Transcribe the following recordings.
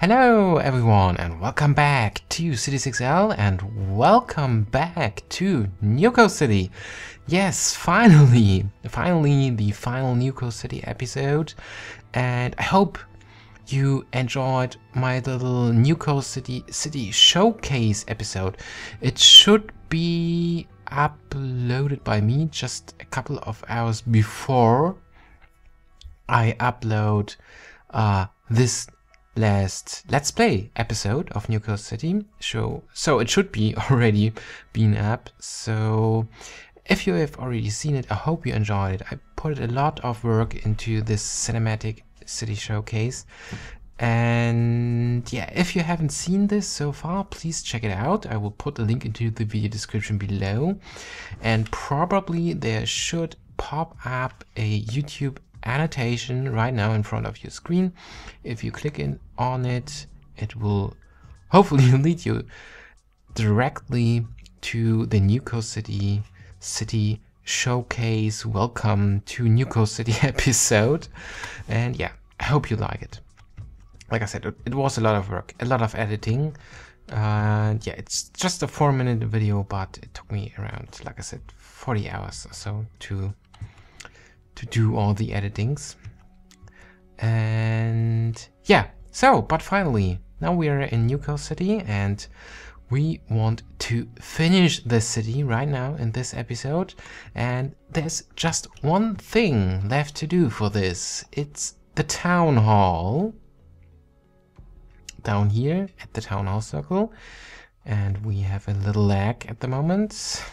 Hello everyone and welcome back to CitiesXL and welcome back to New Coast City. Yes, finally the final New Coast City episode, and I hope you enjoyed my little New Coast City showcase episode. It should be uploaded by me just a couple of hours before I upload this last Let's Play episode of New Coast City show, so it should be already been up. So if you have already seen it, I hope you enjoyed it. I put a lot of work into this cinematic city showcase, and yeah, if you haven't seen this so far, please check it out. I will put a link into the video description below, and probably there should pop up a YouTube annotation right now in front of your screen. If you click on it, it will hopefully lead you directly to the New Coast City showcase welcome to New Coast City episode. And yeah, I hope you like it. Like I said, it was a lot of work, a lot of editing, and yeah, it's just a 4-minute video, but it took me around, like I said, 40 hours or so to do all the editings. And yeah, so but finally now we are in New Coast City and we want to finish the city right now in this episode, and there's just one thing left to do for this. It's the town hall down here at the town hall circle, and we have a little lag at the moment.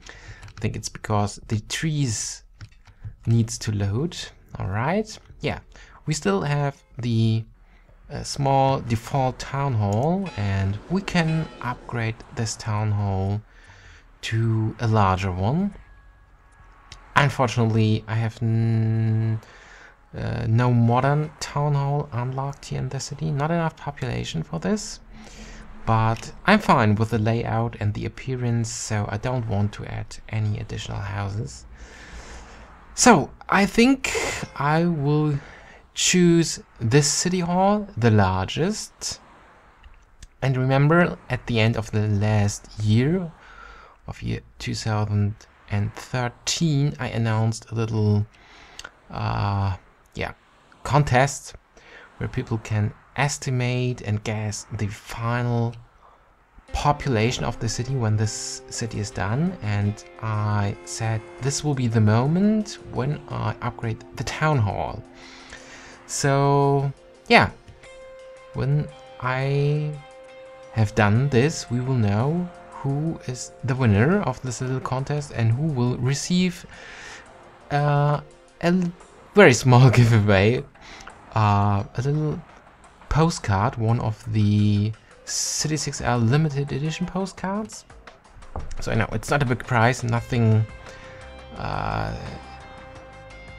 I think it's because the trees needs to load. All right, yeah, we still have the small default town hall, and we can upgrade this town hall to a larger one. Unfortunately, I have no modern town hall unlocked here in the city, not enough population for this, but I'm fine with the layout and the appearance, so I don't want to add any additional houses. So I think I will choose this city hall, the largest. And remember, at the end of the last year, of year 2013, I announced a little contest where people can estimate and guess the final population of the city when this city is done, and I said this will be the moment when I upgrade the town hall. So yeah, when I have done this, we will know who is the winner of this little contest and who will receive a very small giveaway, a little postcard, one of the CitiesXL limited edition postcards. So I know it's not a big prize, nothing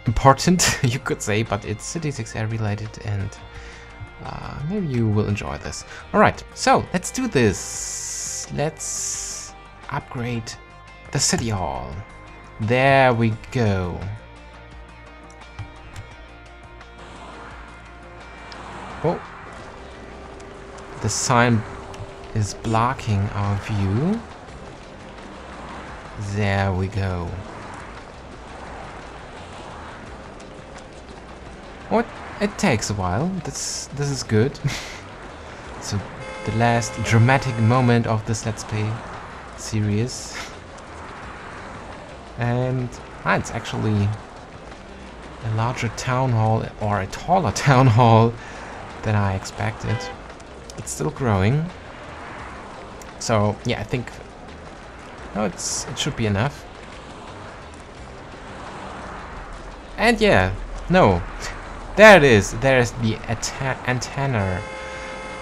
important you could say, but it's CitiesXL related, and maybe you will enjoy this. Alright, so let's do this. Let's upgrade the city hall. There we go. Oh, the sign is blocking our view. There we go. What? It takes a while. This is good. So the last dramatic moment of this Let's Play series. And it's actually a larger town hall, or a taller town hall than I expected. It's still growing, so yeah, I think it should be enough. And yeah, no, there it is. There's the antenna,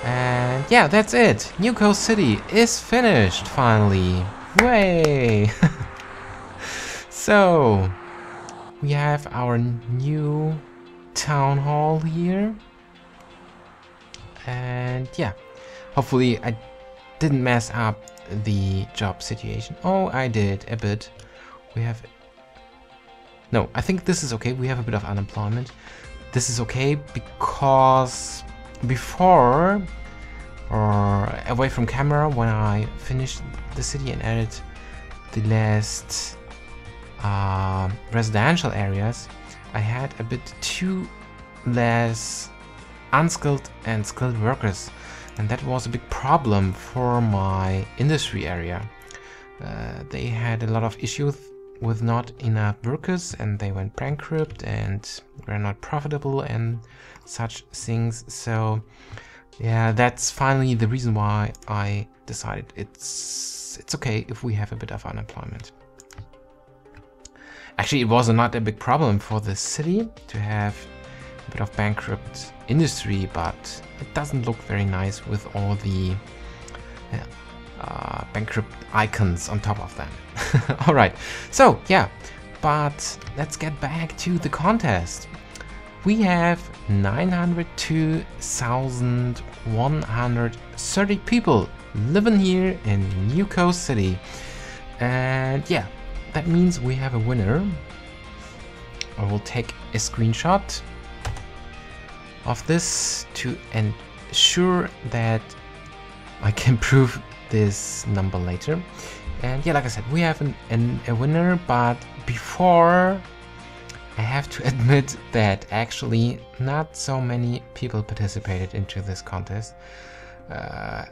and yeah, that's it. New Coast City is finished finally. Way. So we have our new town hall here. And yeah, hopefully I didn't mess up the job situation. Oh, I did a bit. We have... No, I think this is okay. We have a bit of unemployment. This is okay because before or away from camera when I finished the city and added the last residential areas, I had a bit too less unskilled and skilled workers, and that was a big problem for my industry area. They had a lot of issues with not enough workers, and they went bankrupt and were not profitable and such things. So yeah, that's finally the reason why I decided it's okay if we have a bit of unemployment. Actually, it was not a big problem for the city to have a bit of bankrupt industry, but it doesn't look very nice with all the bankrupt icons on top of them. All right, so yeah, but let's get back to the contest. We have 902,130 people living here in Nuko City, and yeah, that means we have a winner. I will take a screenshot of this to ensure that I can prove this number later. And yeah, like I said, we have a winner, but before, I have to admit that actually not so many people participated into this contest. I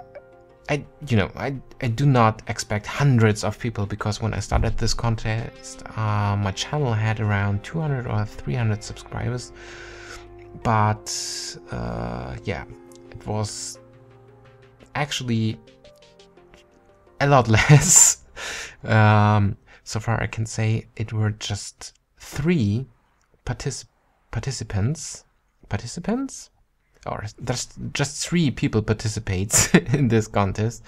do not expect hundreds of people, because when I started this contest, my channel had around 200 or 300 subscribers. But yeah, it was actually a lot less. So far I can say it were just 3 participants, or just 3 people participates in this contest.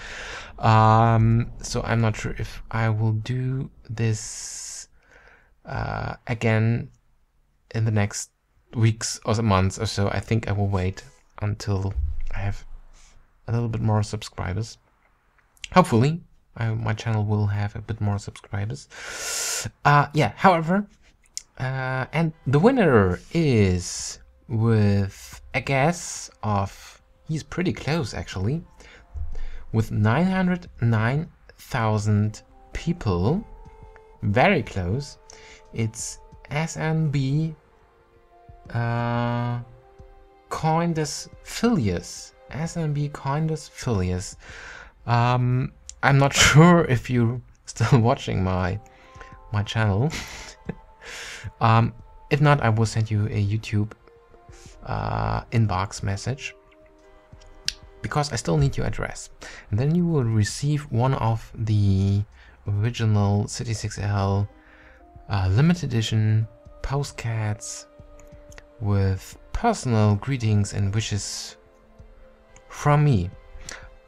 So I'm not sure if I will do this again in the next weeks or months or so. I think I will wait until I have a little bit more subscribers. Hopefully my channel will have a bit more subscribers. Yeah, however, and the winner is, with a guess of, he's pretty close actually, with 909,000 people, very close. It's SNB Coindus Filius. SNB Coindus Filius. I'm not sure if you're still watching my channel. If not, I will send you a YouTube inbox message, because I still need your address, and then you will receive one of the original CitiesXL limited edition postcards with personal greetings and wishes from me.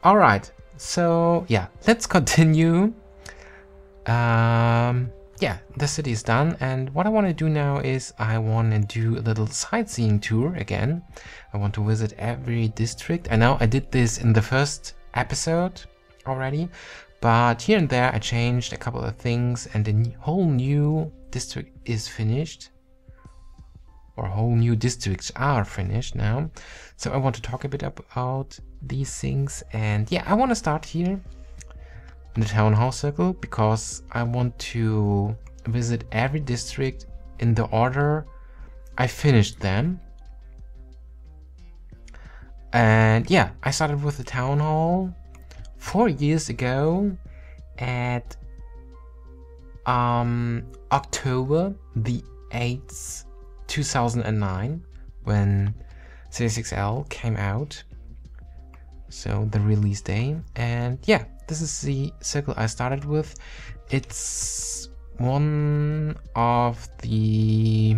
All right, so yeah, let's continue. Yeah, the city is done, and what I want to do now is I want to do a little sightseeing tour again. I want to visit every district. I know I did this in the first episode already, but here and there I changed a couple of things, and the whole new district is finished, or whole new districts are finished now. So I want to talk a bit about these things, and yeah, I want to start here in the town hall circle, because I want to visit every district in the order I finished them. And yeah, I started with the town hall 4 years ago at October the 8th 2009, when CitiesXL came out, so the release day. And yeah, this is the circle I started with. It's one of the,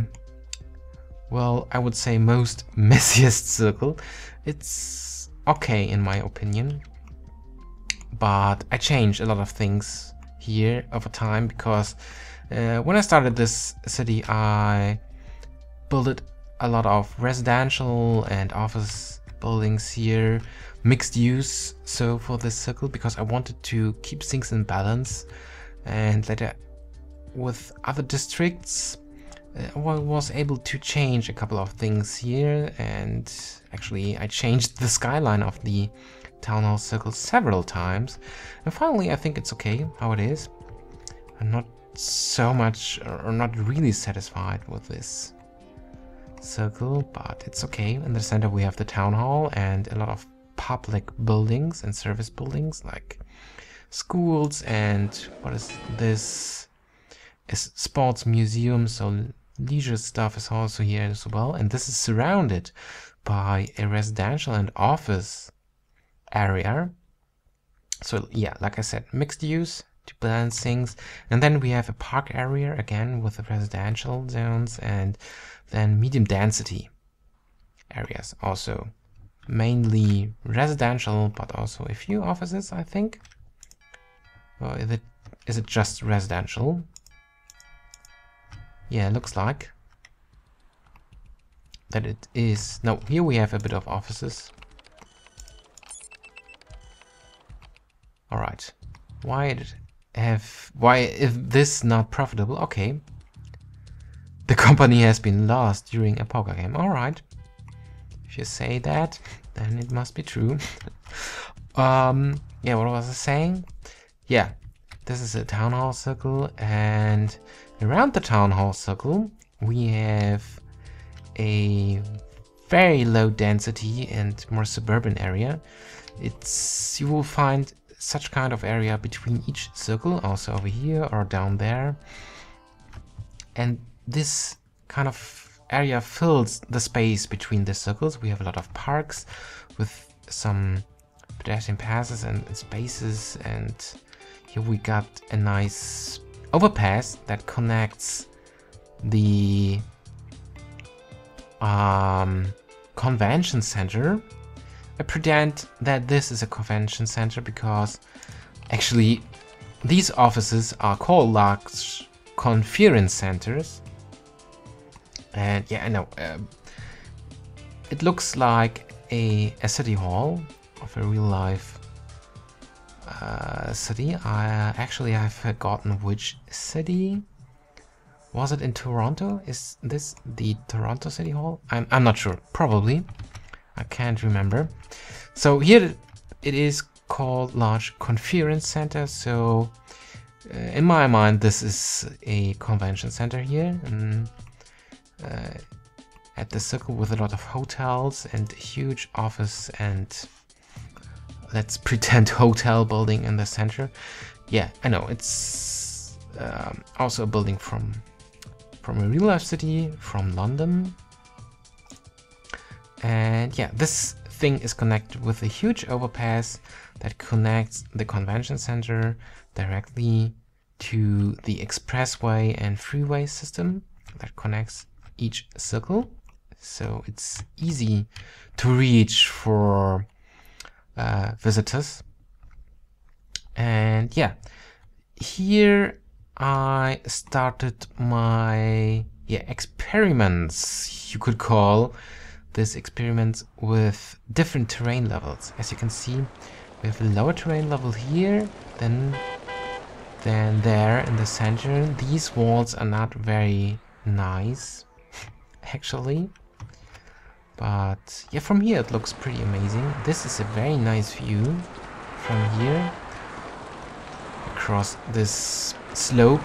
well, I would say most messiest circle. It's okay in my opinion, but I changed a lot of things here over time, because when I started this city, I built a lot of residential and office buildings here, mixed use, so for this circle, because I wanted to keep things in balance. And later with other districts, I was able to change a couple of things here, and actually I changed the skyline of the town hall circle several times, and finally I think it's okay how it is. I'm not so much, or not really satisfied with this circle, but it's okay. In the center we have the town hall and a lot of public buildings and service buildings like schools, and what is this? Is sports museum, so leisure stuff is also here as well. And this is surrounded by a residential and office area. So yeah, like I said, mixed use to balance things. And then we have a park area again with the residential zones, and then medium density areas also. Mainly residential, but also a few offices, I think. Or is it just residential? Yeah, it looks like that it is. No, here we have a bit of offices. All right. Why is this not profitable? Okay. The company has been lost during a poker game. All right. If you say that, then it must be true. Yeah, what was I saying? Yeah, this is a town hall circle, and around the town hall circle we have a very low density and more suburban area. You will find such kind of area between each circle, also over here or down there. And this kind of area fills the space between the circles. We have a lot of parks with some pedestrian passes and spaces, and here we got a nice overpass that connects the convention center. I pretend that this is a convention center because actually these offices are called large conference centers. And yeah, I know it looks like a city hall of a real life city. Actually, I've forgotten which city. Was it in Toronto? Is this the Toronto City Hall? I'm not sure. Probably. I can't remember. So here it is called Large Conference Center. So in my mind, this is a convention center here, and at the circle with a lot of hotels and huge office and let's pretend hotel building in the center. Yeah, I know it's also a building from a real life city, from London. And yeah, this thing is connected with a huge overpass that connects the convention center directly to the expressway and freeway system that connects each circle. So it's easy to reach for visitors. And yeah, here I started my experiments, you could call this experiment, with different terrain levels. As you can see, we have a lower terrain level here, then there in the center. These walls are not very nice actually, but yeah, from here it looks pretty amazing. This is a very nice view from here across this slope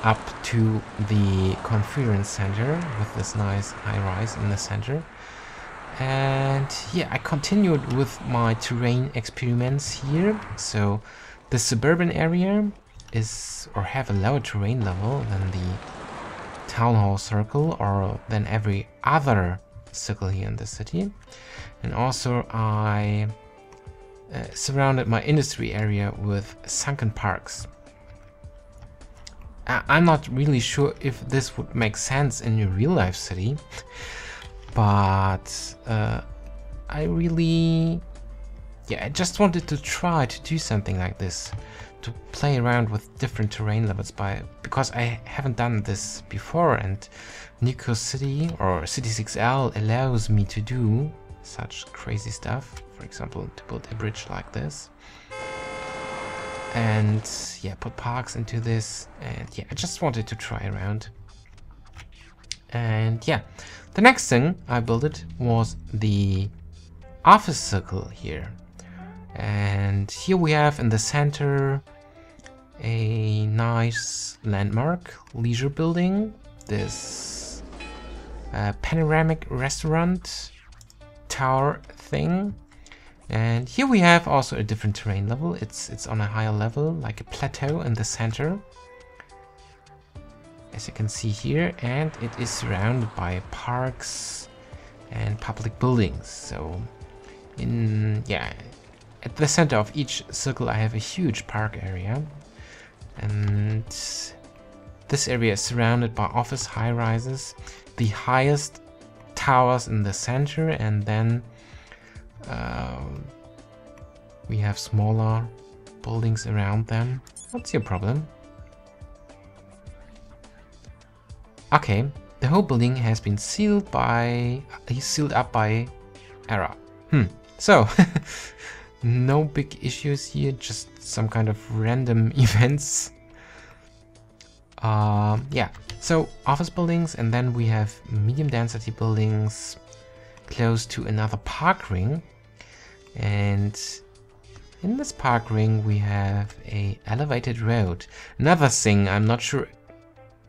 up to the conference center with this nice high rise in the center. And yeah, I continued with my terrain experiments here. So the suburban area is or have a lower terrain level than the town hall circle or than every other circle here in the city. And also I surrounded my industry area with sunken parks. I'm not really sure if this would make sense in a real life city, but I just wanted to try to do something like this, to play around with different terrain levels because I haven't done this before, and Nico City or CitiesXL allows me to do such crazy stuff. For example, to build a bridge like this. And yeah, put parks into this, and yeah, I just wanted to try around. And yeah, the next thing I built was the office circle here. And here we have in the center a nice landmark, leisure building, this panoramic restaurant tower thing. And here we have also a different terrain level. It's on a higher level, like a plateau in the center, as you can see here, and it is surrounded by parks and public buildings. So at the center of each circle I have a huge park area, and this area is surrounded by office high-rises, the highest towers in the center, and then we have smaller buildings around them. What's your problem? Okay, the whole building has been sealed up by error. So no big issues here, just some kind of random events. Yeah, so office buildings, and then we have medium density buildings close to another park ring. And in this park ring we have a elevated road. Another thing, I'm not sure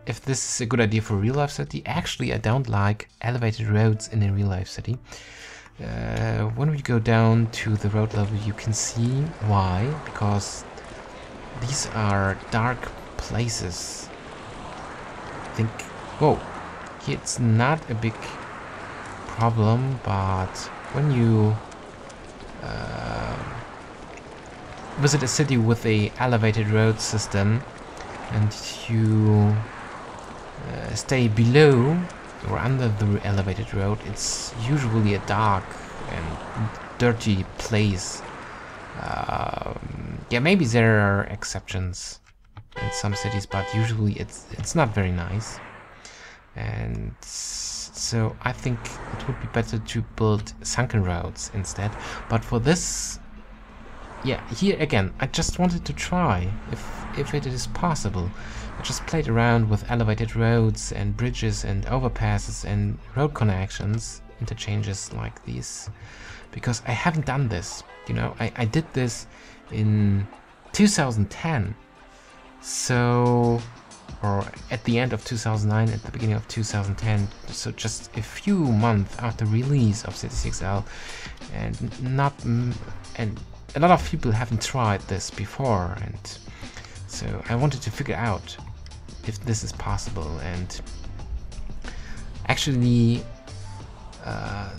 if this is a good idea for real life city. Actually, I don't like elevated roads in a real life city. When we go down to the road level, you can see why, because these are dark places. I think, whoa, it's not a big problem, but when you visit a city with a elevated road system and you stay below or under the elevated road, it's usually a dark and dirty place. Yeah, maybe there are exceptions in some cities, but usually it's not very nice. And so I think it would be better to build sunken roads instead. But for this, yeah, here again, I just wanted to try if it is possible. I just played around with elevated roads and bridges and overpasses and road connections, interchanges like these, because I haven't done this. You know, I did this in 2010, so, or at the end of 2009, at the beginning of 2010, so just a few months after release of CitiesXL, and and a lot of people haven't tried this before, and so I wanted to figure out if this is possible. And actually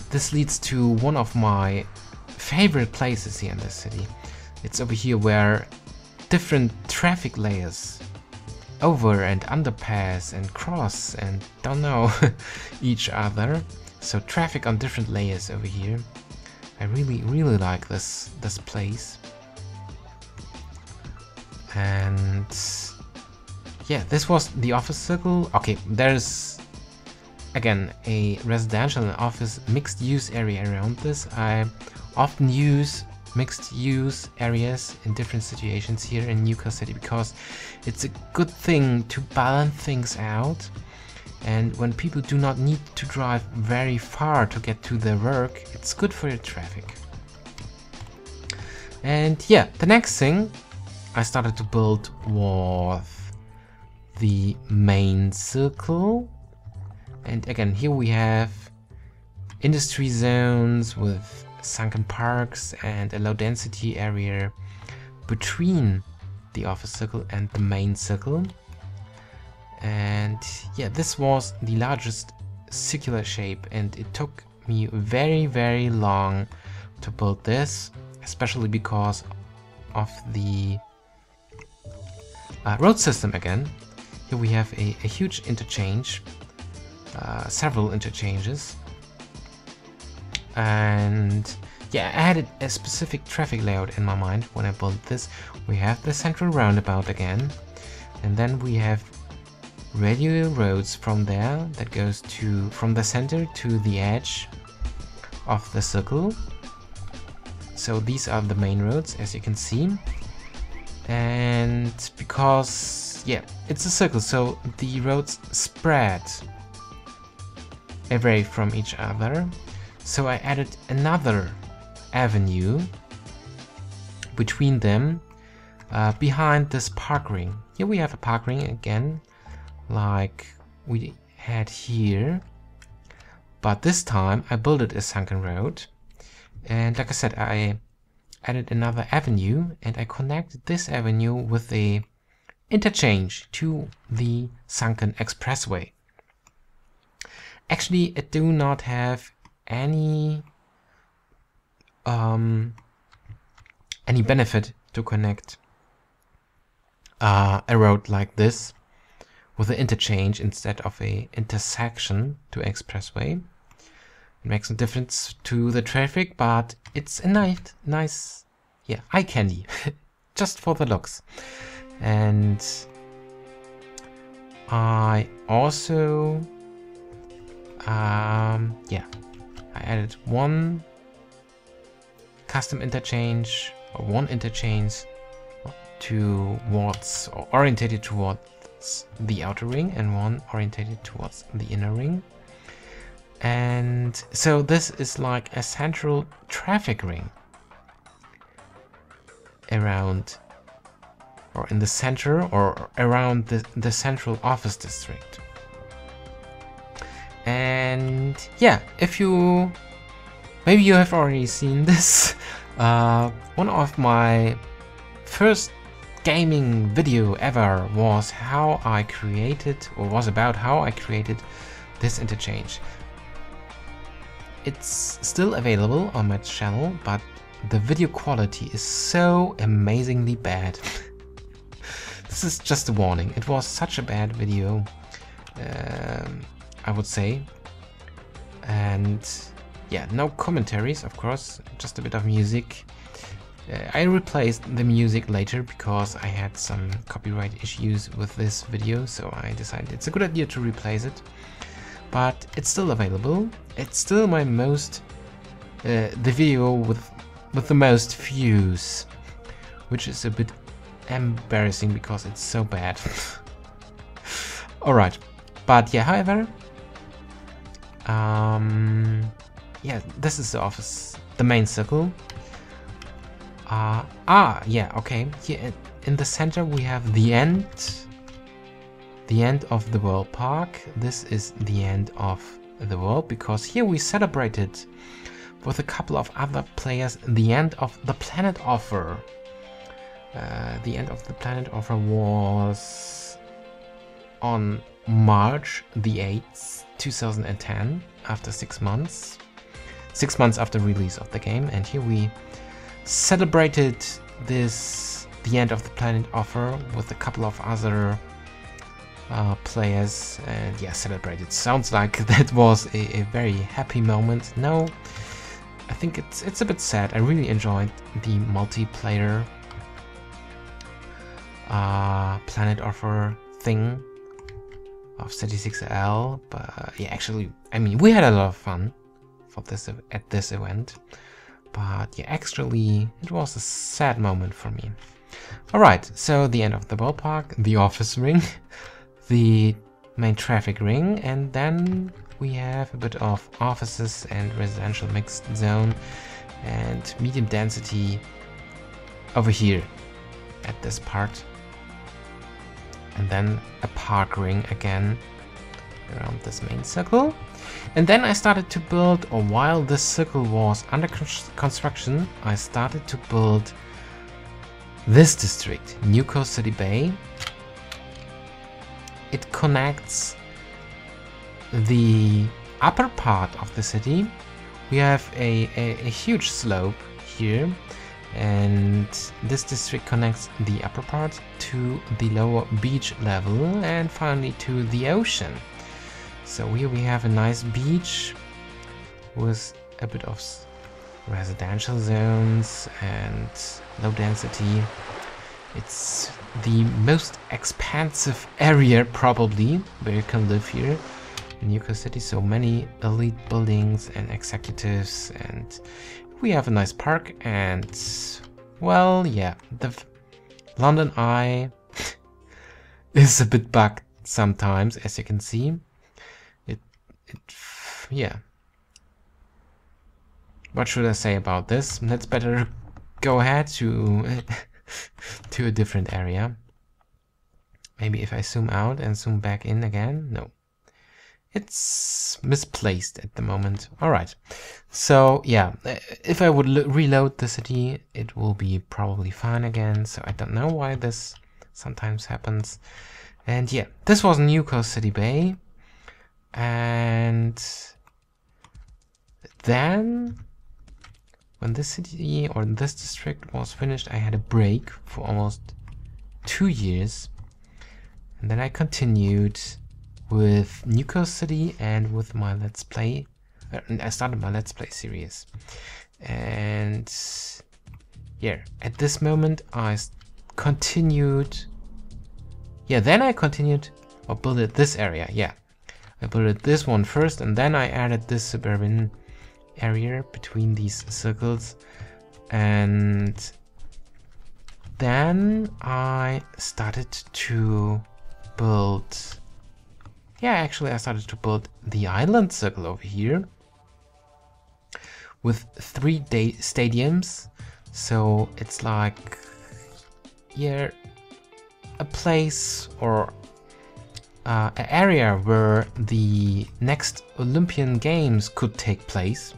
this leads to one of my favorite places here in this city. It's over here where different traffic layers over and underpass and cross and don't know each other. So traffic on different layers over here. I really like this place. And yeah, this was the office circle. Okay, there's again a residential and office mixed use area around this. I often use mixed use areas in different situations here in Newcastle City because it's a good thing to balance things out. And when people do not need to drive very far to get to their work, it's good for the traffic. And yeah, the next thing I started to build was the main circle. And again, here we have industry zones with sunken parks and a low density area between the office circle and the main circle. And yeah, this was the largest circular shape, and it took me very long to build this, especially because of the road system. Again, here we have a huge interchange, several interchanges, and yeah, I had a specific traffic layout in my mind when I built this. We have the central roundabout again, and then we have radial roads from there that goes from the center to the edge of the circle. So these are the main roads, as you can see. And because, yeah, it's a circle, so the roads spread away from each other. So I added another avenue between them behind this park ring. Here we have a park ring again, like we had here, but this time I built it a sunken road, and like I said, I added another avenue and I connected this avenue with a interchange to the sunken expressway. Actually, it do not have any benefit to connect a road like this with an interchange instead of a intersection to expressway. It makes a difference to the traffic, but it's a nice, yeah, eye candy, just for the looks. And I also, yeah, I added one custom interchange, or one interchange towards, or orientated towards the outer ring, and one orientated towards the inner ring. And so this is like a central traffic ring around, or in the center, or around the central office district. And yeah, if you, maybe you have already seen this, one of my first gaming video ever was how I created, or was about how I created this interchange. It's still available on my channel, but the video quality is so amazingly bad. This is just a warning. It was such a bad video, I would say. And yeah, no commentaries, of course, just a bit of music. I replaced the music later because I had some copyright issues with this video, so I decided it's a good idea to replace it. But it's still available. It's still my most, the video with the most views, which is a bit embarrassing because it's so bad. Alright, but yeah, however, yeah, this is the office, the main circle. Yeah, okay, here in the center we have the end of the world park. This is the end of the world because here we celebrated with a couple of other players the end of the planet offer. The end of the planet offer was on March the 8th, 2010, after 6 months. 6 months after release of the game, and here we celebrated the end of the planet offer with a couple of other players, and yeah, celebrated. Sounds like that was a very happy moment. No, I think it's a bit sad. I really enjoyed the multiplayer planet offer thing of CitiesXL, but yeah, actually, I mean, we had a lot of fun for this at this event, but yeah, actually, it was a sad moment for me. All right, so the end of the ballpark, the office ring, the main traffic ring, and then we have a bit of offices and residential mixed zone and medium density over here at this part. And then a park ring again around this main circle. And then I started to build, or while this circle was under construction, I started to build this district, New Coast City Bay. It connects the upper part of the city. We have a huge slope here, and this district connects the upper part to the lower beach level and finally to the ocean. So here we have a nice beach with a bit of residential zones and low density. It's the most expansive area probably where you can live here in New Coast City. So many elite buildings and executives, and we have a nice park. And well, yeah, the London Eye is a bit bugged sometimes, as you can see. Yeah, what should I say about this? Let's better go ahead to to a different area. Maybe if I zoom out and zoom back in again. No, it's misplaced at the moment. All right, so yeah, if I would reload the city, it will be probably fine again. So I don't know why this sometimes happens. And yeah, this was New Coast City Bay. And then when this city or this district was finished, I had a break for almost 2 years. And then I continued with New Coast City and with my Let's Play. I started my Let's Play series. And yeah, at this moment I continued. Yeah, then I continued or built this area. Yeah, I built this one first and then I added this suburban area between these circles. And then I started to build, yeah, actually I started to build the island circle over here with 3 stadiums. So it's like, yeah, a place or an area where the next Olympian Games could take place.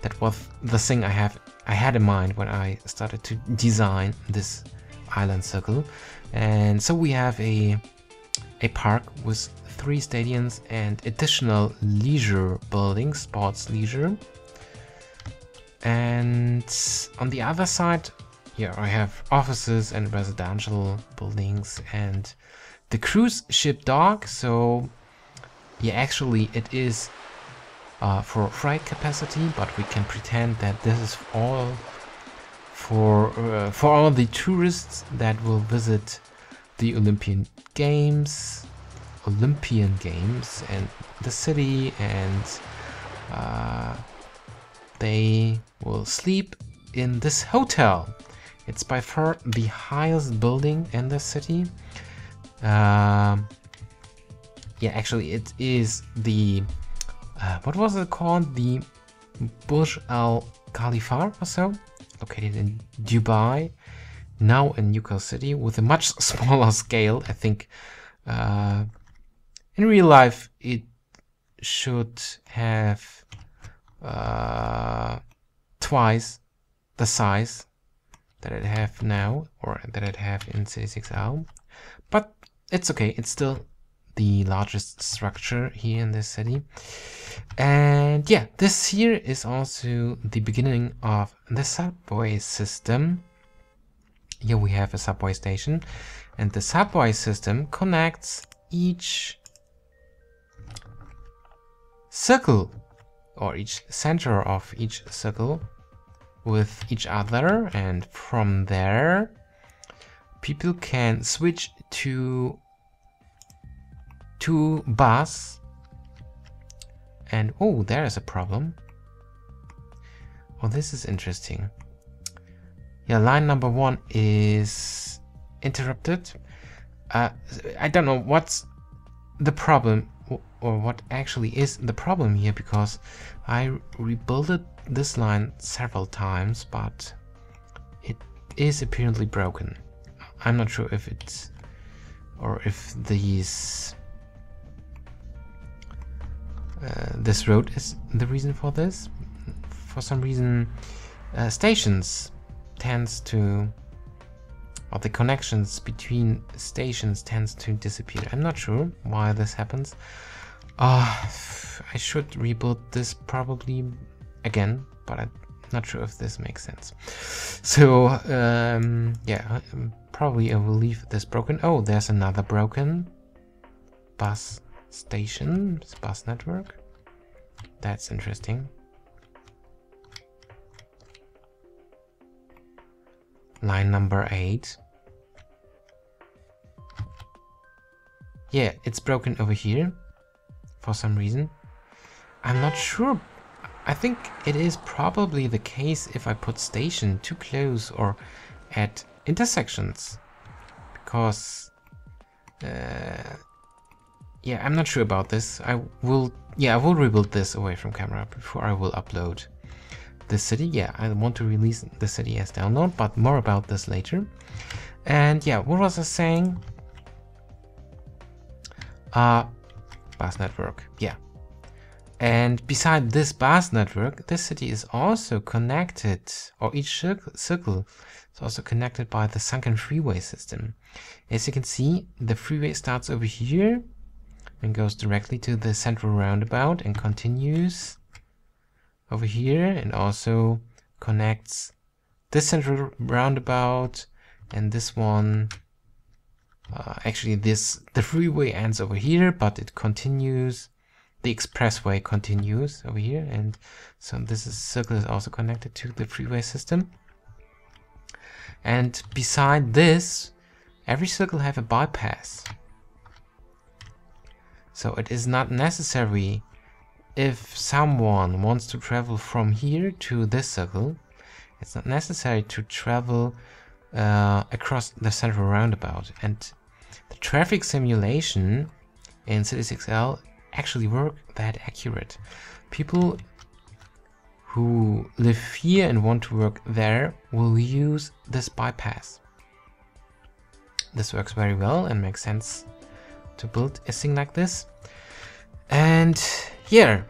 That was the thing I had in mind when I started to design this island circle. And so we have a park with 3 stadiums and additional leisure buildings, sports leisure. And on the other side, yeah, I have offices and residential buildings and the cruise ship dock. So yeah, actually it is for freight capacity, but we can pretend that this is all for all the tourists that will visit the Olympian Games and the city, and they will sleep in this hotel. It's by far the highest building in the city. Yeah, actually it is the what was it called? The Burj Al Khalifa or so, located in Dubai, now in New Coast City, with a much smaller scale. I think in real life it should have twice the size that it have now, or that it have in CitiesXL, but it's okay. It's still the largest structure here in this city. And yeah, this here is also the beginning of the subway system. Here we have a subway station, and the subway system connects each circle or each center of each circle with each other, and from there people can switch to bus. And oh, there is a problem. Oh, this is interesting. Yeah, line number 1 is interrupted. I don't know what's the problem, or what actually is the problem here, because I rebuilt this line several times, but it is apparently broken. I'm not sure if it's, or if these this road is the reason for this. For some reason, stations tends to, or the connections between stations tends to disappear. I'm not sure why this happens. I should rebuild this probably again, but I'm not sure if this makes sense. So yeah, probably I will leave this broken. Oh, there's another broken bus station, bus network. That's interesting. Line number 8. Yeah, it's broken over here for some reason. I'm not sure. I think it is probably the case if I put station too close or at intersections, because yeah, I'm not sure about this. I will rebuild this away from camera before I will upload the city. Yeah, I want to release the city as download, but more about this later. And yeah, what was I saying? Bus network, yeah. And beside this bus network, this city is also connected, or each circle is also connected by the sunken freeway system. As you can see, the freeway starts over here and goes directly to the central roundabout and continues over here and also connects this central roundabout and this one. Actually, the freeway ends over here, but it continues. The expressway continues over here, and so this circle is also connected to the freeway system. And beside this, every circle have a bypass. So it is not necessary if someone wants to travel from here to this circle. It's not necessary to travel across the central roundabout. And the traffic simulation in CitiesXL actually work that accurate. People who live here and want to work there will use this bypass. This works very well and makes sense to build a thing like this. And yeah,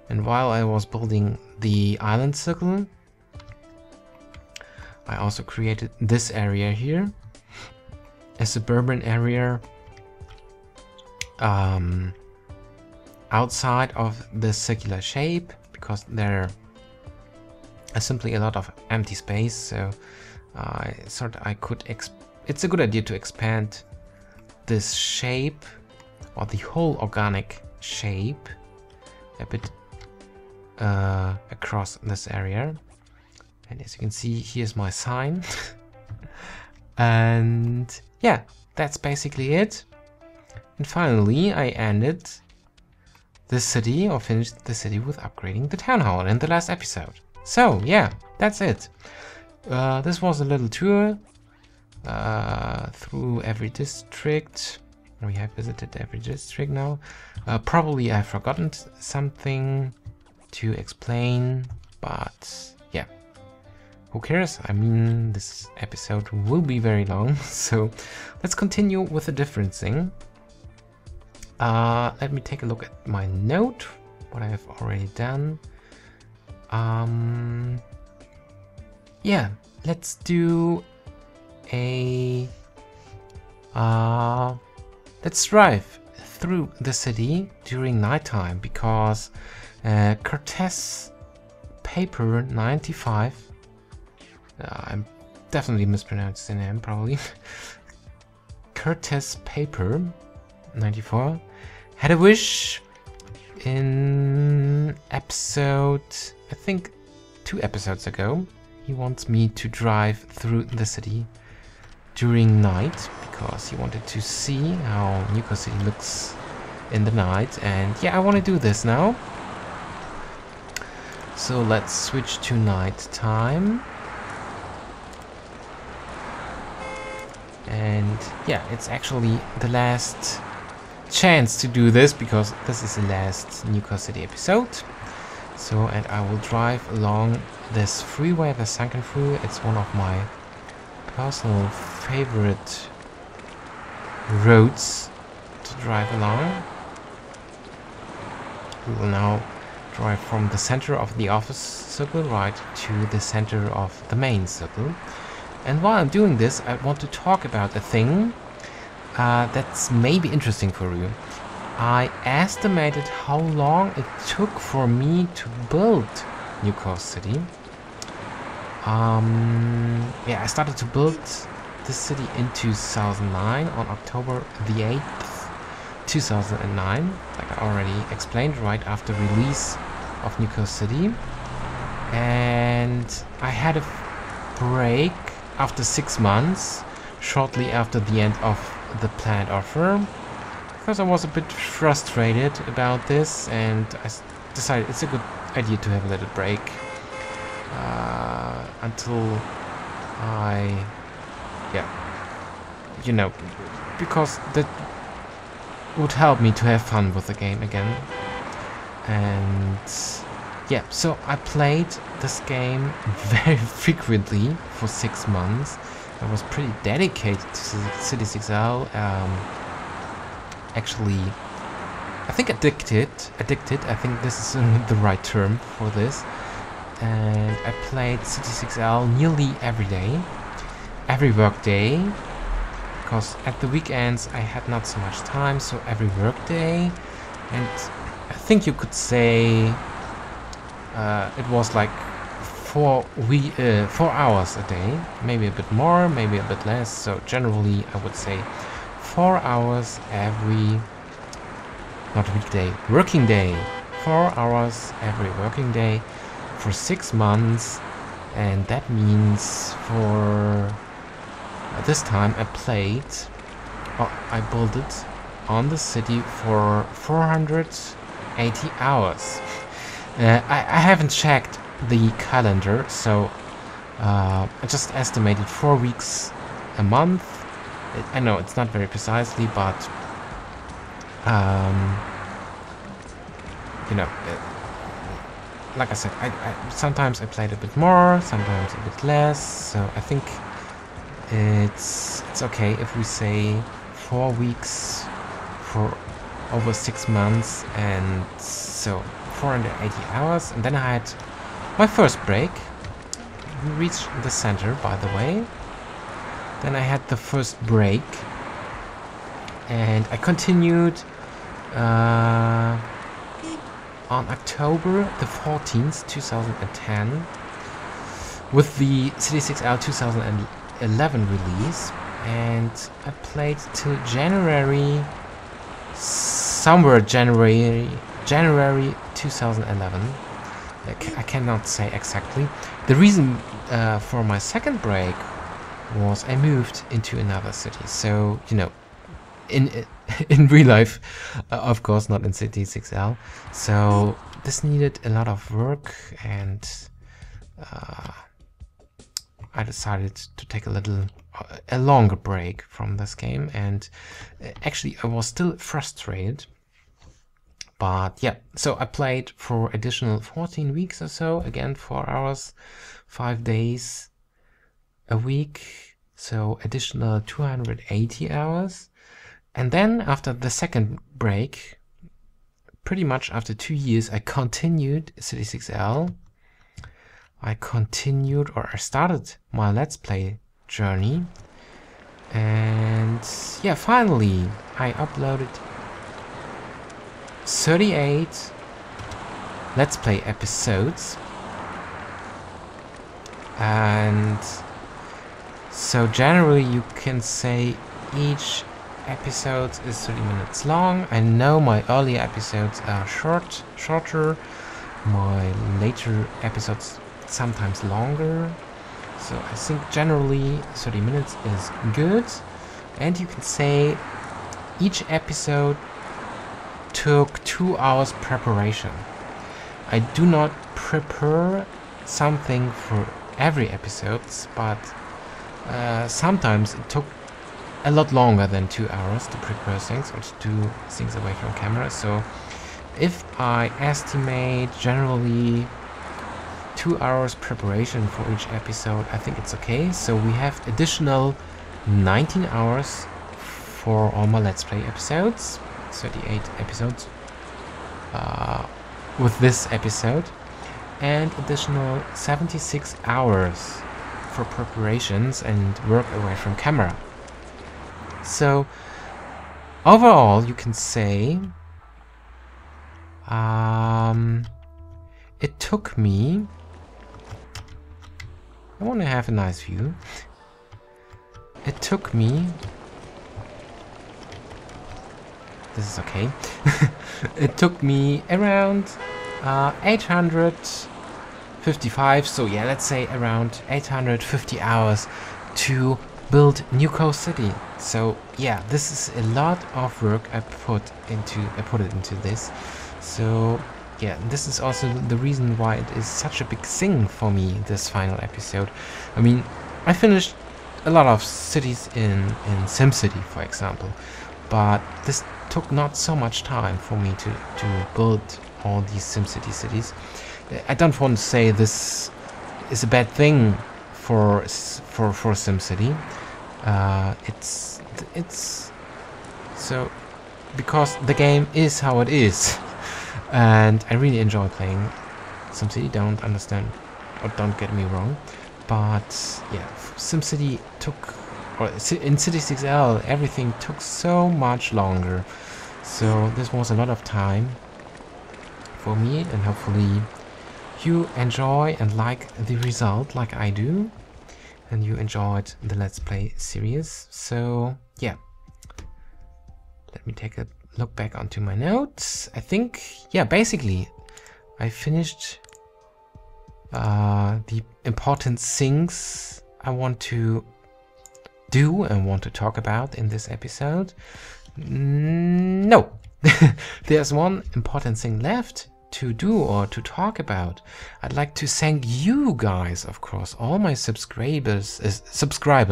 and while I was building the island circle, I also created this area here, a suburban area outside of the circular shape, because there is simply a lot of empty space. So I thought it's a good idea to expand this shape, or the whole organic shape, a bit across this area. And as you can see, here's my sign. And yeah, that's basically it. And finally, I ended the city, or finished the city, with upgrading the town hall in the last episode. So yeah, that's it. This was a little tour through every district. We have visited every district now. Probably I've forgotten something to explain, but yeah, who cares? I mean, this episode will be very long, so let's continue with a different thing. Let me take a look at my note, what I have already done. Yeah, let's do a let's drive through the city during nighttime, because Cortez Paper 95, I'm definitely mispronouncing the name probably. Cortez Paper 94 had a wish in episode, I think 2 episodes ago. He wants me to drive through the city during night, because he wanted to see how Nuko City looks in the night. And yeah, I want to do this now. So let's switch to night time. And yeah, it's actually the last chance to do this, because this is the last Nuko City episode. So, and I will drive along this freeway, the sunken freeway. It's one of my personal favorite roads to drive along. We will now drive from the center of the office circle right to the center of the main circle. And while I'm doing this, I want to talk about a thing that's maybe interesting for you. I estimated how long it took for me to build Nuko City. Yeah, I started to build this city in 2009, on October the 8th, 2009, like I already explained, right after release of Nuko City. And I had a break after 6 months, shortly after the end of the planned offer, because I was a bit frustrated about this, and I decided it's a good idea to have a little break until I, yeah, you know, because that would help me to have fun with the game again. And yeah, so I played this game very frequently for 6 months. I was pretty dedicated to CitiesXL. Actually, I think addicted, I think this is the right term for this. And I played CitiesXL nearly every day, every work day, because at the weekends I had not so much time, so every work day. And I think you could say it was like 4 hours a day, maybe a bit more, maybe a bit less. So generally I would say 4 hours every, not weekday, working day. 4 hours every working day for 6 months, and that means for this time I played, I built it on the city for 480 hours. I haven't checked the calendar, so I just estimated 4 weeks a month. I know it's not very precisely, but you know, like I said, sometimes I played a bit more, sometimes a bit less, so I think it's okay if we say 4 weeks for over 6 months, and so 480 hours. And then I had my first break. We reached the center, by the way. Then I had the first break, and I continued on October the 14th, 2010 with the CitiesXL 2011 release, and I played till January, somewhere January 2011. I cannot say exactly. The reason for my second break was I moved into another city, so you know, in real life, of course, not in CitiesXL. So this needed a lot of work, and I decided to take a longer break from this game. And actually, I was still frustrated. But yeah, so I played for additional 14 weeks or so. Again, 4 hours, 5 days a week. So additional 280 hours. And then after the second break, pretty much after 2 years, I continued CitiesXL. I started my Let's Play journey. And yeah, finally, I uploaded 38 Let's Play episodes. And so generally you can say each episode is 30 minutes long. I know my earlier episodes are shorter, my later episodes sometimes longer, so I think generally 30 minutes is good. And you can say each episode took 2 hours preparation. I do not prepare something for every episode, but sometimes it took a lot longer than 2 hours to prepare things or to do things away from camera. So if I estimate generally 2 hours preparation for each episode, I think it's okay. So we have additional 19 hours for all my Let's Play episodes, 38 episodes with this episode, and additional 76 hours for preparations and work away from camera. So overall you can say it took me, I want to have a nice view, it took me, this is okay, it took me around 855, so yeah, let's say around 850 hours to build Nuko City. So yeah, this is a lot of work I put it into this. So yeah, this is also the reason why it is such a big thing for me, this final episode. I mean, I finished a lot of cities in SimCity, for example, but this took not so much time for me to build all these SimCity cities. I don't want to say this is a bad thing for SimCity. It's so because the game is how it is, and I really enjoy playing SimCity. Don't understand or don't get me wrong, but yeah, SimCity took, or in CitiesXL, everything took so much longer. So this was a lot of time for me, and hopefully you enjoy and like the result like I do, and you enjoyed the Let's Play series. So yeah, let me take a look back onto my notes. I think, yeah, basically I finished the important things I want to do and want to talk about in this episode. No, there's one important thing left to do or to talk about. I'd like to thank you guys, of course, all my subscribers,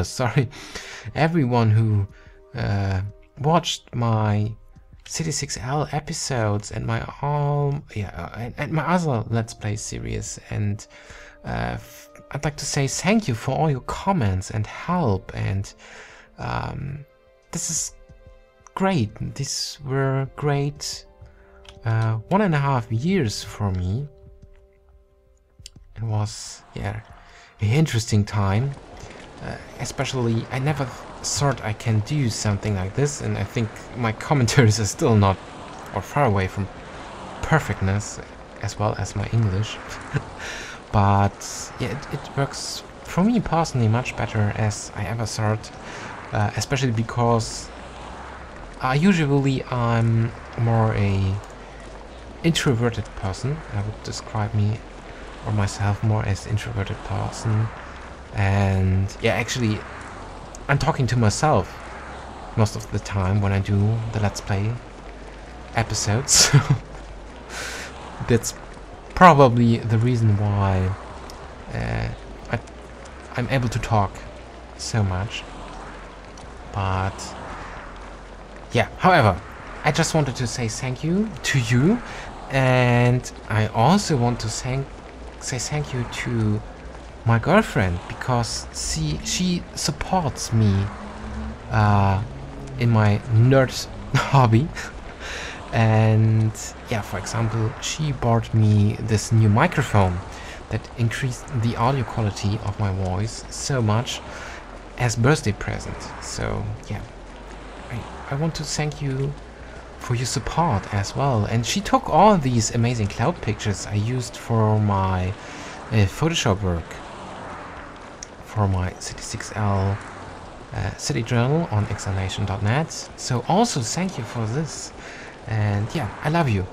sorry, everyone who watched my CitiesXL episodes and my and my other Let's Play series, and I'd like to say thank you for all your comments and help, and this is great. These were great 1.5 years for me. It was, yeah, an interesting time. Especially, I never thought I can do something like this, and I think my commentaries are still not, or far away from perfectness, as well as my English. But yeah, it works for me personally much better as I ever thought, especially because usually I'm more a introverted person. I would describe me or myself more as introverted person, and yeah, actually I'm talking to myself most of the time when I do the Let's Play episodes. That's probably the reason why I'm able to talk so much. But yeah, however, I just wanted to say thank you to you, and I also want to say thank you to my girlfriend, because she supports me in my nerd hobby. And yeah, for example, she bought me this new microphone that increased the audio quality of my voice so much as birthday present. So yeah, I want to thank you for your support as well. And she took all these amazing cloud pictures I used for my Photoshop work, for my CitiesXL city journal on xlnation.net. So also thank you for this. And yeah, I love you.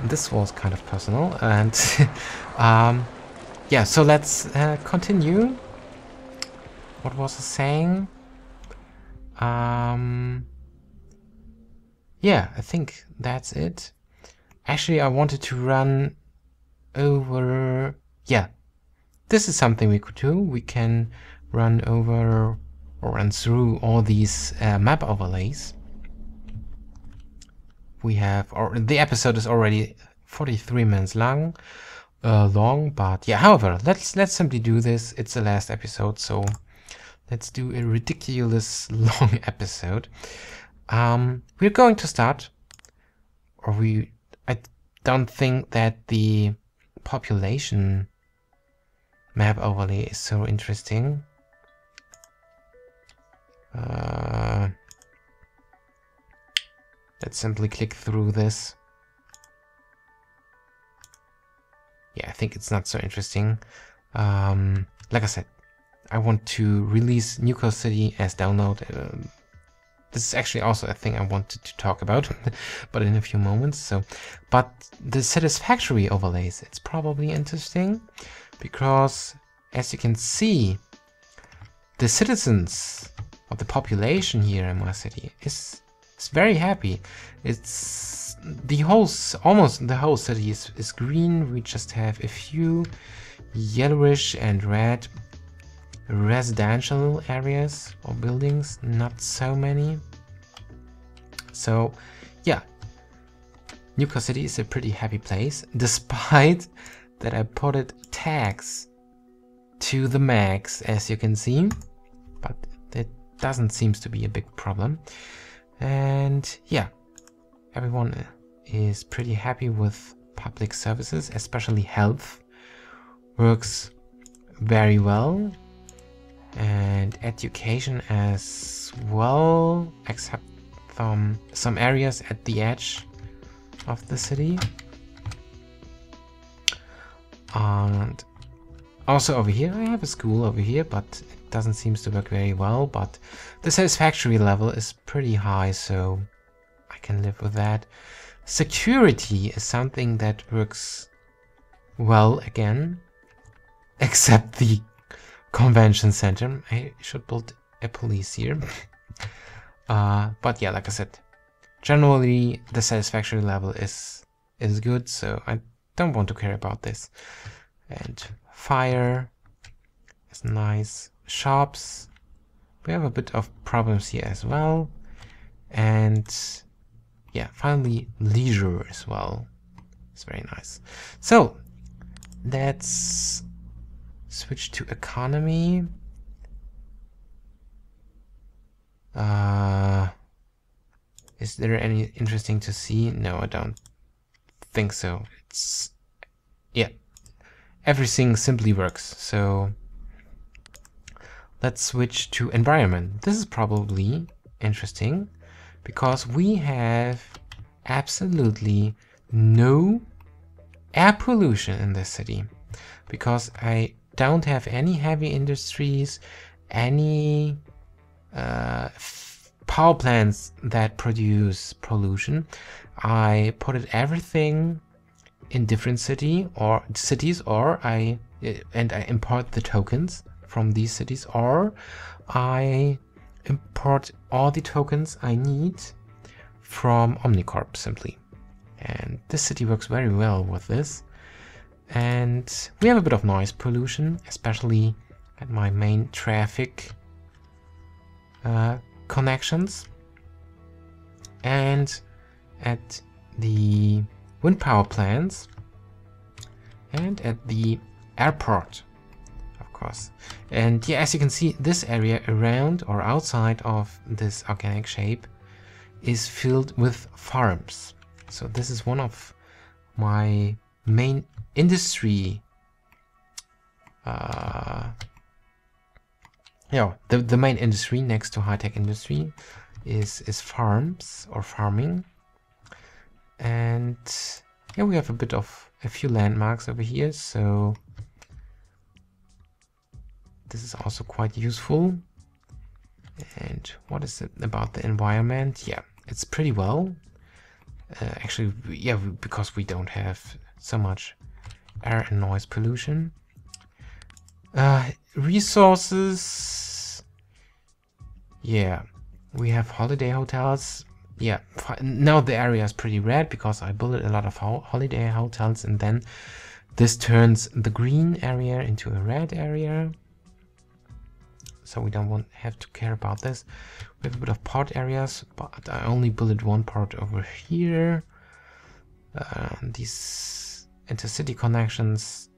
This was kind of personal, and yeah, so let's continue. What was I saying? Yeah, I think that's it. Actually, I wanted to run over... Yeah, this is something we could do. We can run over or run through all these map overlays. We have, or the episode is already 43 minutes long, but yeah, however, let's simply do this. It's the last episode, so let's do a ridiculous long episode. We're going to start, or I don't think that the population map overlay is so interesting. Let's simply click through this. Yeah, I think it's not so interesting. Like I said, I want to release Nuco City as download. This is actually also a thing I wanted to talk about, but in a few moments. So, but the satisfactory overlays, it's probably interesting, because as you can see, the citizens of the population here in my city is very happy. It's almost the whole city is green. We just have a few yellowish and red residential areas or buildings, not so many. So yeah, Newcastle City is a pretty happy place, despite that I put it tax to the max, as you can see, but it doesn't seem to be a big problem. And yeah, everyone is pretty happy with public services, especially health works very well, and education as well, except some areas at the edge of the city. And also over here, I have a school over here, but it doesn't seem to work very well, but the satisfactory level is pretty high, so I can live with that. Security is something that works well again, except the convention center. I should build a police here. But yeah, like I said, generally the satisfactory level is good, so I don't want to care about this. And fire is nice. Shops, we have a bit of problems here as well. And yeah, finally leisure as well. It's very nice. So let's switch to economy. Is there any interesting to see? No, I don't think so. It's, yeah, everything simply works. So let's switch to environment. This is probably interesting because we have absolutely no air pollution in this city, because I don't have any heavy industries, any power plants that produce pollution. I put everything in different cities, or I import the tokens from these cities, or I import all the tokens I need from Omnicorp simply. And this city works very well with this. And we have a bit of noise pollution, especially at my main traffic connections, and at the wind power plants, and at the airport, of course. And yeah, as you can see, this area around or outside of this organic shape is filled with farms. So this is one of my main industry, the main industry next to high-tech industry is farms or farming. And yeah, we have a few landmarks over here, so this is also quite useful. And what is it about the environment? Yeah, it's pretty well. Actually, yeah, because we don't have so much air and noise pollution. Resources, yeah, we have holiday hotels. Yeah, now the area is pretty red because I built a lot of holiday hotels, and then this turns the green area into a red area. So we don't have to care about this. We have a bit of port areas, but I only built one port over here. These intercity connections,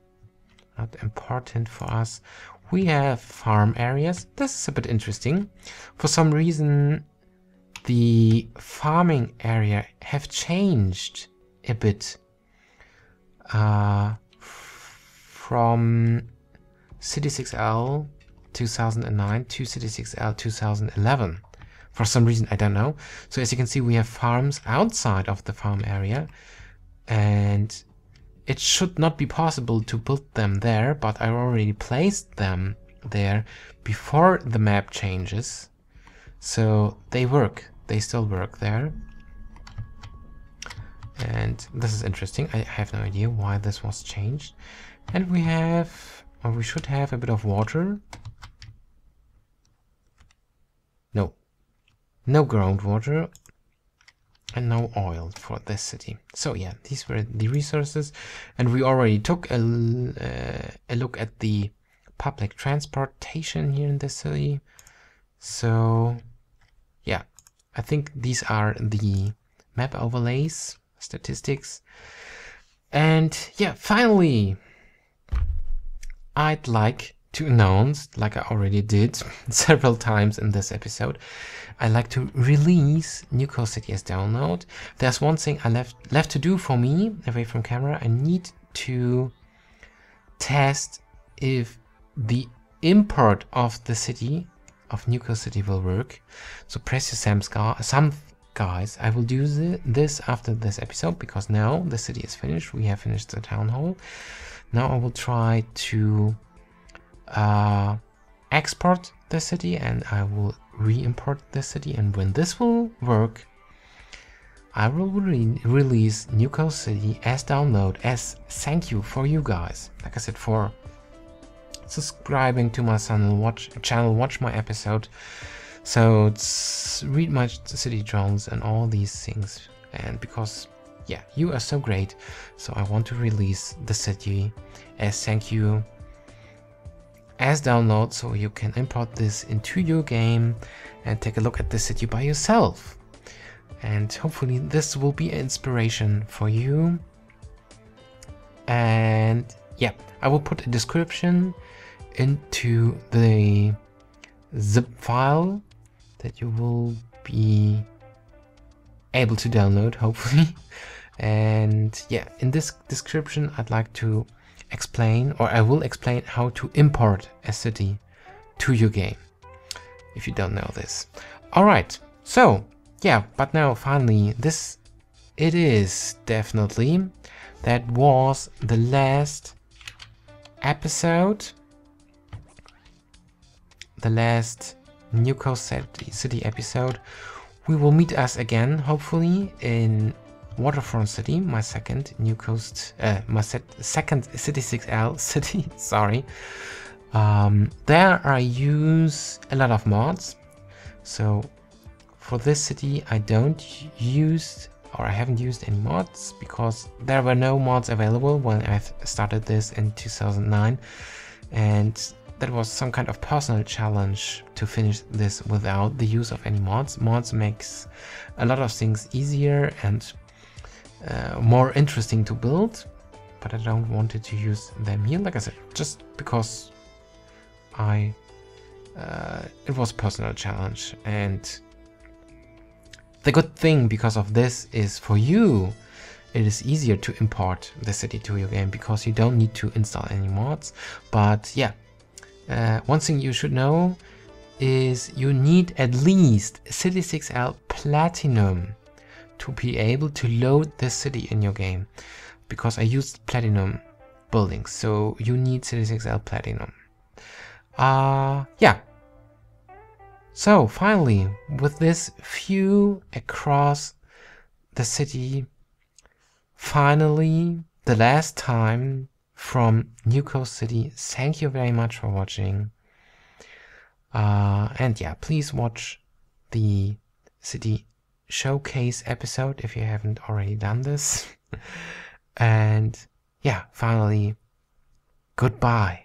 not important for us. We have farm areas. This is a bit interesting. For some reason, the farming area have changed a bit from CitiesXL 2009 to CitiesXL 2011. For some reason, I don't know. So as you can see, we have farms outside of the farm area, and it should not be possible to build them there, but I already placed them there before the map changes. So they work. They still work there. And this is interesting. I have no idea why this was changed. And we have, or we should have, a bit of water. No groundwater and no oil for this city. So yeah, these were the resources, and we already took a look at the public transportation here in this city. So yeah, I think these are the map overlays. statistics. And yeah, finally, I'd like to announce, like I already did several times in this episode, I like to release New Coast City as download. There's one thing I left to do for me away from camera. I need to test if the import of the city of New Coast City will work. So press your some guys. I will do this after this episode, because now the city is finished. We have finished the town hall. Now I will try to export the city, and I will re-import the city, and when this will work, I will release New Coast City as download, as thank you for you guys, like I said, for subscribing to my channel, watch my episode, so read my city drones and all these things, and because yeah, you are so great, so I want to release the city as thank you as download, so you can import this into your game and take a look at the city by yourself. And hopefully this will be an inspiration for you. And yeah, I will put a description into the zip file that you will be able to download, hopefully. And yeah, in this description I'd like to explain, or I will explain how to import a city to your game, if you don't know this. Alright, so yeah, but now finally it is definitely, that was the last episode, the last New Coast City episode. We will meet us again, hopefully, in Waterfront City, my second New Coast, my second CitiesXL city, sorry. There I use a lot of mods. So for this city I don't use, or I haven't used any mods, because there were no mods available when I started this in 2009, and that was some kind of personal challenge to finish this without the use of any mods. Mods makes a lot of things easier and more interesting to build, but I don't wanted to use them here, like I said, just because it was a personal challenge. And the good thing because of this is, for you it is easier to import the city to your game, because you don't need to install any mods. But yeah, one thing you should know is you need at least CitiesXL Platinum to be able to load the city in your game, because I used Platinum buildings, so you need CitiesXL Platinum. Yeah. So finally, with this view across the city, finally the last time from New Coast City. Thank you very much for watching. And yeah, please watch the city showcase episode if you haven't already done this. And yeah, finally, goodbye.